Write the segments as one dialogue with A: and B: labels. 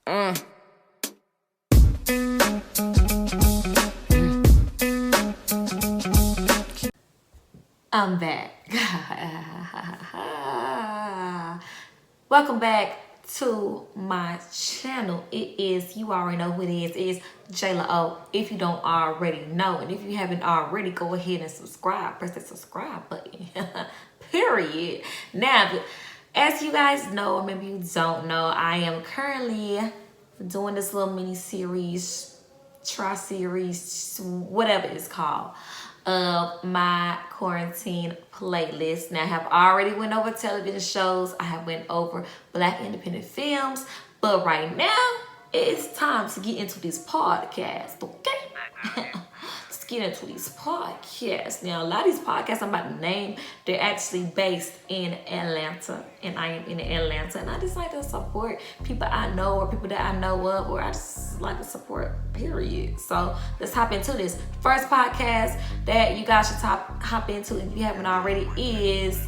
A: I'm back. Welcome back to my channel. It is, you already know who it is. It is Jayla O. If you don't already know, and if you haven't already, go ahead and subscribe. Press the subscribe button. Period. Now, as you guys know, or maybe you don't know, I am currently doing this little mini series, tri-series, whatever it's called, of my quarantine playlist. Now, I have already went over television shows. I have went over Black independent films. But right now, it's time to get into these podcasts, okay? Let's get into these podcasts. Now, a lot of these podcasts I'm about to name, they're actually based in Atlanta. And I am in Atlanta. And I just like to support people I know or people that I know of, or I just like to support, period. So let's hop into this. First podcast that you guys should hop into if you haven't already is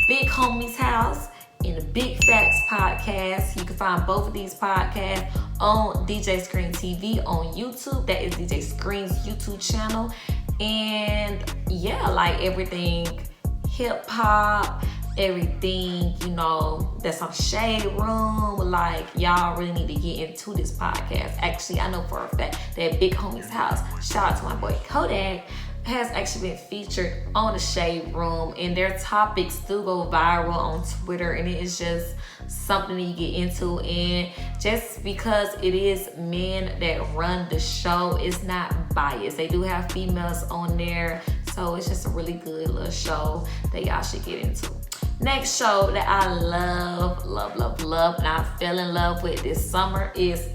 A: Big Homie's House and the Big Facts podcast. You can find both of these podcasts on DJ Screen TV on YouTube. That is DJ Screen's YouTube channel. And yeah, like everything hip hop, everything, you know, that's on Shade Room. Like, y'all really need to get into this podcast. Actually, I know for a fact that Big Homie's House, shout out to my boy Kodak, has actually been featured on the Shade Room, and their topics do go viral on Twitter, and it is just something that you get into. And just because it is men that run the show, it's not biased. They do have females on there, so it's just a really good little show that y'all should get into. Next show that I love, and I fell in love with this summer is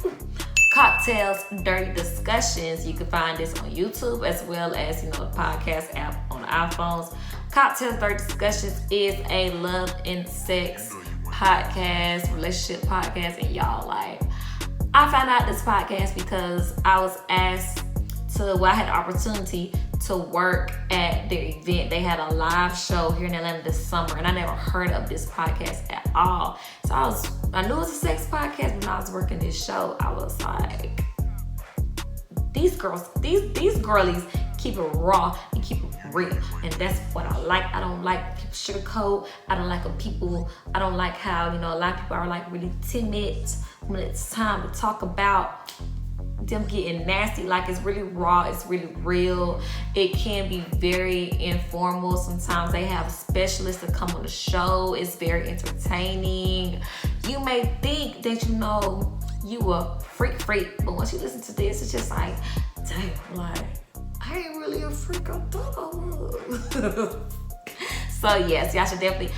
A: Cocktails, Dirty Discussions. You can find this on YouTube as well as, you know, the podcast app on the iPhones. Cocktails, Dirty Discussions is a love and sex podcast, relationship podcast. And y'all, like, I found out this podcast because I was asked to, I had the opportunity to work at their event. They had a live show here in Atlanta this summer, and I never heard of this podcast at all. So I knew it was a sex podcast, but when I was working this show, I was like, these girls, these girlies keep it raw and keep it real. And that's what I like. I don't like people sugarcoat. I don't like how, you know, a lot of people are like really timid when it's time to talk about them getting nasty. Like, it's really raw, it's really real. It can be very informal. Sometimes they have specialists to come on the show. It's very entertaining. You may think that, you know, you a freak, but once you listen to this, it's just like, damn, like, I ain't really a freak. I thought I was. So yes, y'all should definitely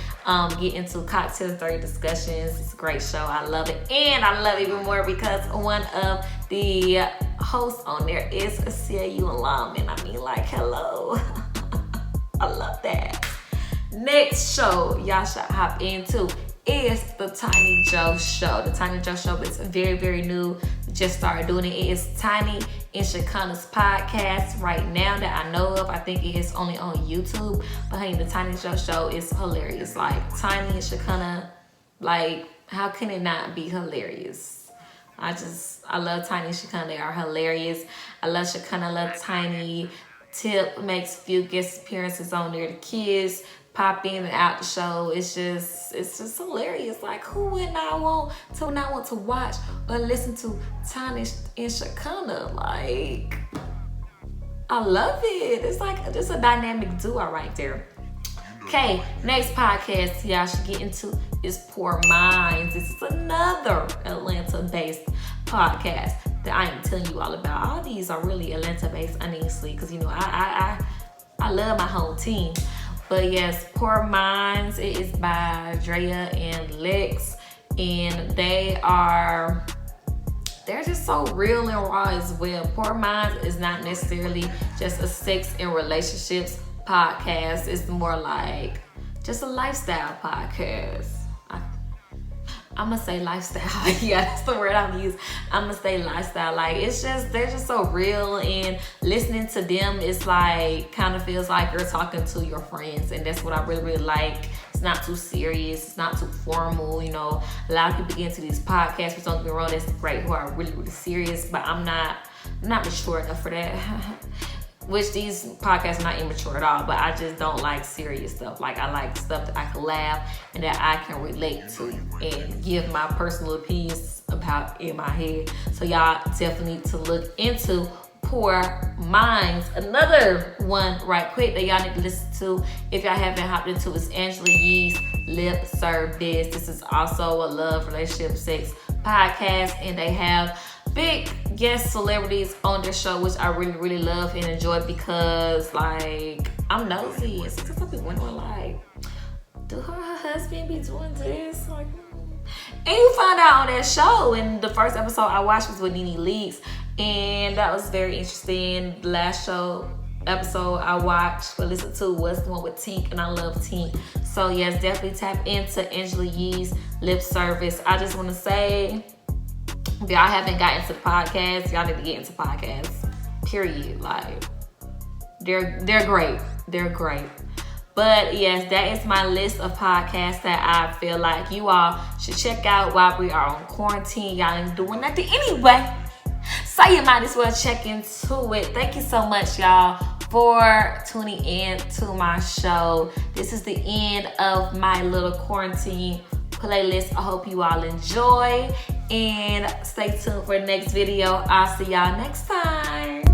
A: get into Cocktails, Dirty Discussions. It's a great show. I love it. And I love it even more because one of the hosts on there is a CAU alum. And I mean, like, hello. I love that. Next show y'all should hop into is the Tiny Joe Show. The Tiny Joe Show is very, very new. Just started doing it. It is Tiny and Chicana's podcast right now that I know of. I think it is only on YouTube. But hey, the Tiny Joe Show is hilarious. Like, Tiny and Chicana, like, how can it not be hilarious? I love Tiny and Chicana. They are hilarious. I love Chicana. I love Tiny. Tip makes a few guest appearances on there. The kids pop in and out the show. It's just hilarious. Like, who would not want to watch or listen to Tiny and Chicana? Like, I love it. It's like, it's a dynamic duo right there. Okay, next podcast y'all should get into is Poor Minds. This is another Atlanta-based podcast that I am telling you all about. All these are really Atlanta-based, honestly, because, you know, I love my home team. But yes, Poor Minds, it is by Drea and Lex, and they're just so real and raw as well. Poor Minds is not necessarily just a sex and relationships podcast. It's more like just a lifestyle podcast. I'm gonna say lifestyle. Yeah, that's the word I'm gonna use. I'm gonna say lifestyle. Like, they're just so real, and listening to them is like, kind of feels like you're talking to your friends, and that's what I really, really like. It's not too serious. It's not too formal. You know, a lot of people get into these podcasts, which don't get me wrong, that's great, who are really, really serious, but I'm not mature enough for that. Which these podcasts are not immature at all, but I just don't like serious stuff. Like, I like stuff that I can laugh and that I can relate to and give my personal opinions about in my head. So y'all definitely need to look into Poor Minds. Another one right quick that y'all need to listen to if y'all haven't hopped into is Angela Yee's Lip Service. This is also a love, relationship, sex podcast, and they have big guest celebrities on their show, which I really, really love and enjoy because, like, I'm nosy. And sometimes I be wondering, like, do her husband be doing this? Like, and you find out on that show. And the first episode I watched was with Nene Leakes, and that was very interesting. The last episode I watched or listened to was the one with Tink, and I love Tink. So yes, definitely tap into Angela Yee's Lip Service. I just want to say, if y'all haven't gotten into the podcast, y'all need to get into podcasts. Period. Like, they're great. They're great. But yes, that is my list of podcasts that I feel like you all should check out while we are on quarantine. Y'all ain't doing nothing anyway, so you might as well check into it. Thank you so much, y'all, for tuning in to my show. This is the end of my little quarantine playlist. I hope you all enjoy, and stay tuned for the next video. I'll see y'all next time.